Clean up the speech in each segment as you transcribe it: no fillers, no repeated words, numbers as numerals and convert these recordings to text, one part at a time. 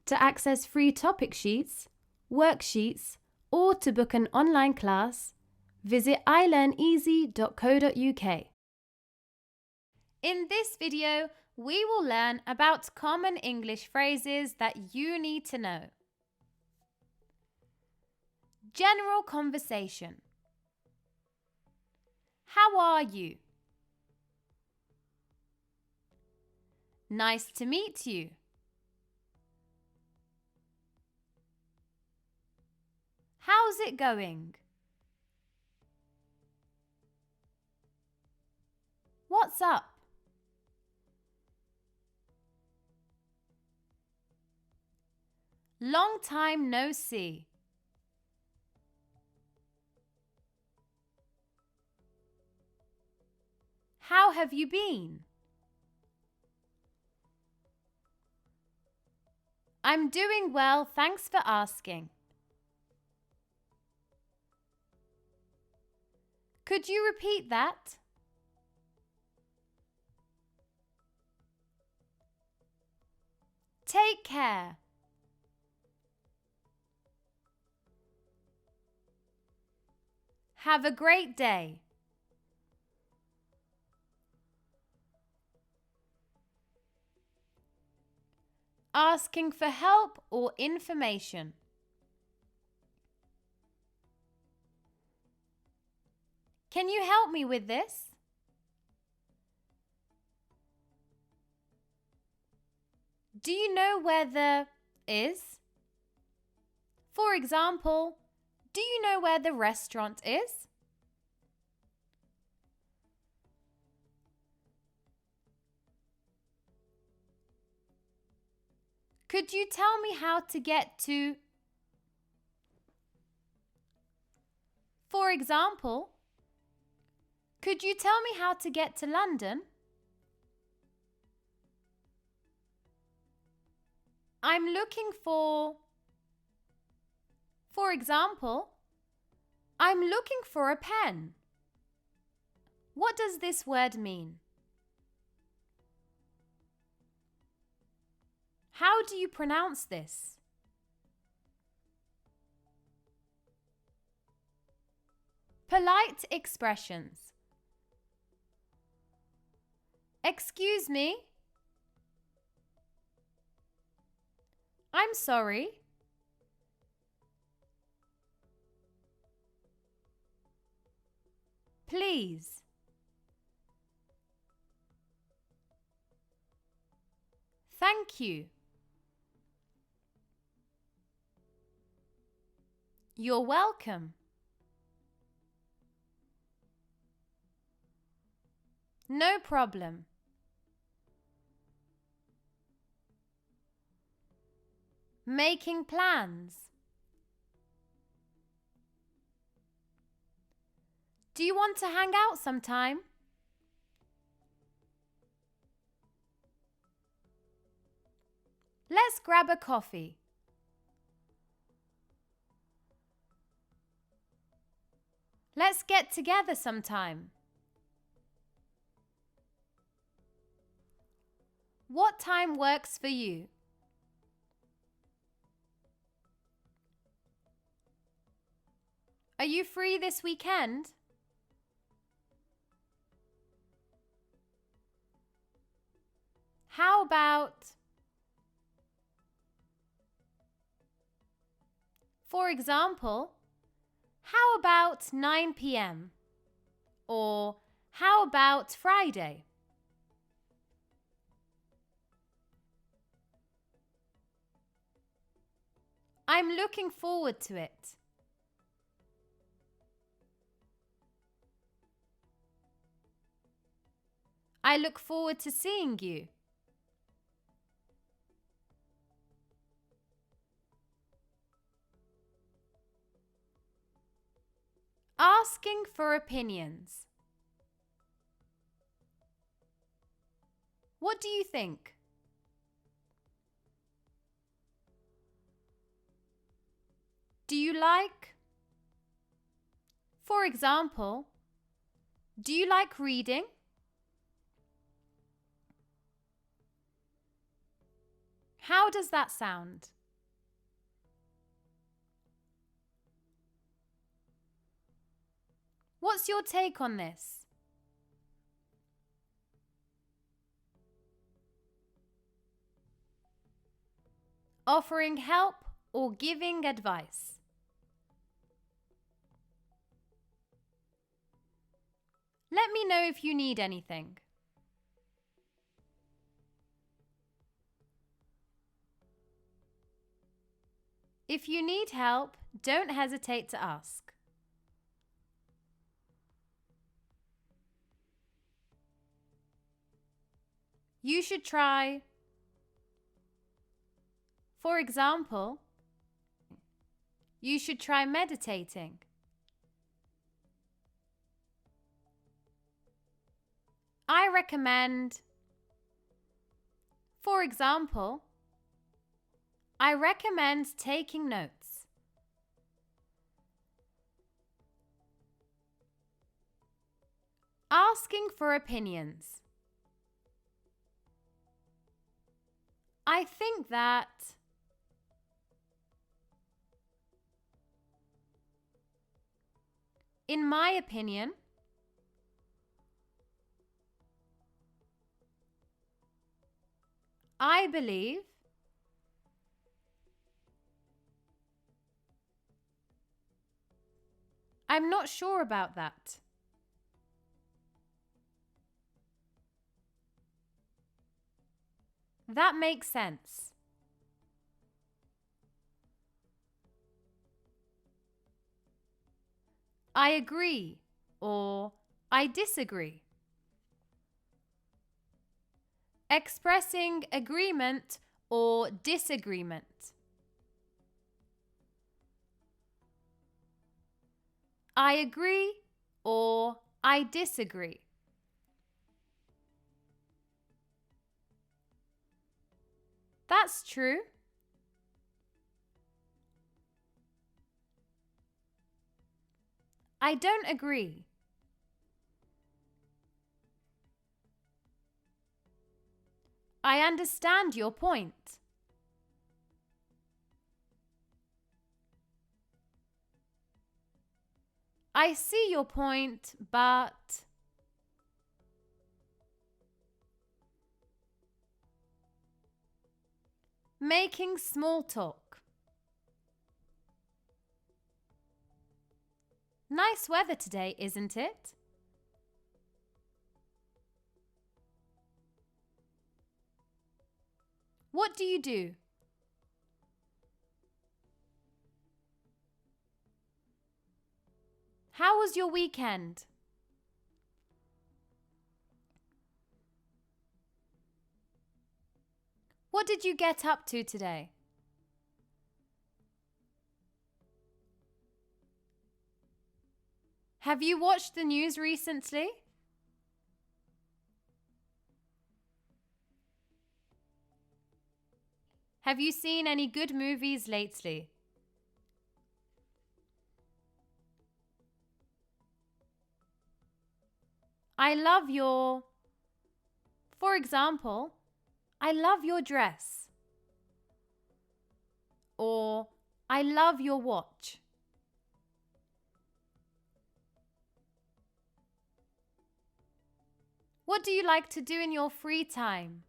To access free topic sheets, worksheets, or to book an online class, visit ilearneasy.co.uk. In this video, we will learn about common English phrases that you need to know. General conversation. How are you? Nice to meet you. How's it going? What's up? Long time no see. How have you been? I'm doing well, thanks for asking. Could you repeat that? Take care. Have a great day. Asking for help or information. Can you help me with this? Do you know where the is? For example, do you know where the restaurant is? Could you tell me how to get to? For example, could you tell me how to get to London? I'm looking for example, I'm looking for a pen. What does this word mean? How do you pronounce this? Polite expressions. Excuse me. I'm sorry. Please. Thank you. You're welcome. No problem. Making plans. Do you want to hang out sometime? Let's grab a coffee. Let's get together sometime. What time works for you? Are you free this weekend? How about? For example, how about 9 p.m.? Or how about Friday? I'm looking forward to it. I look forward to seeing you. Asking for opinions. What do you think? Do you like? For example, do you like reading? How does that sound? What's your take on this? Offering help or giving advice? Let me know if you need anything. If you need help, don't hesitate to ask. You should try. For example, you should try meditating. I recommend. For example, I recommend taking notes. Asking for opinions. I think that. In my opinion. I believe. I'm not sure about that. That makes sense. I agree or I disagree. Expressing agreement or disagreement. I agree or I disagree. That's true. I don't agree. I understand your point. I see your point, but. Making small talk. Nice weather today, isn't it? What do you do? How was your weekend? What did you get up to today? Have you watched the news recently? Have you seen any good movies lately? I love your. For example, I love your dress. Or, I love your watch. What do you like to do in your free time?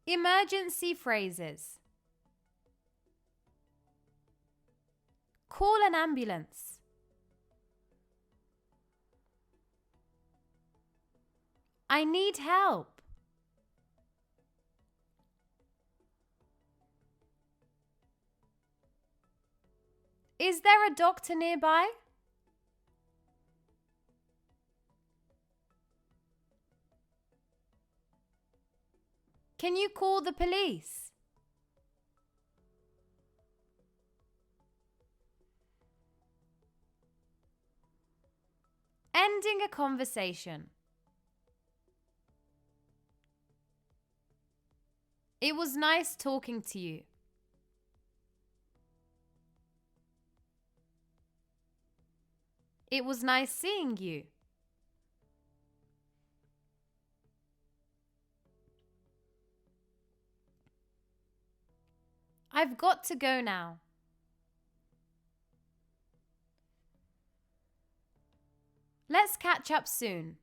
Emergency phrases. Call an ambulance. I need help. Is there a doctor nearby? Can you call the police? Ending a conversation. It was nice talking to you. It was nice seeing you. I've got to go now. Let's catch up soon.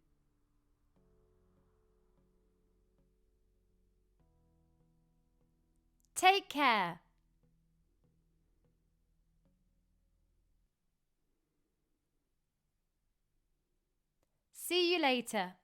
Take care. See you later.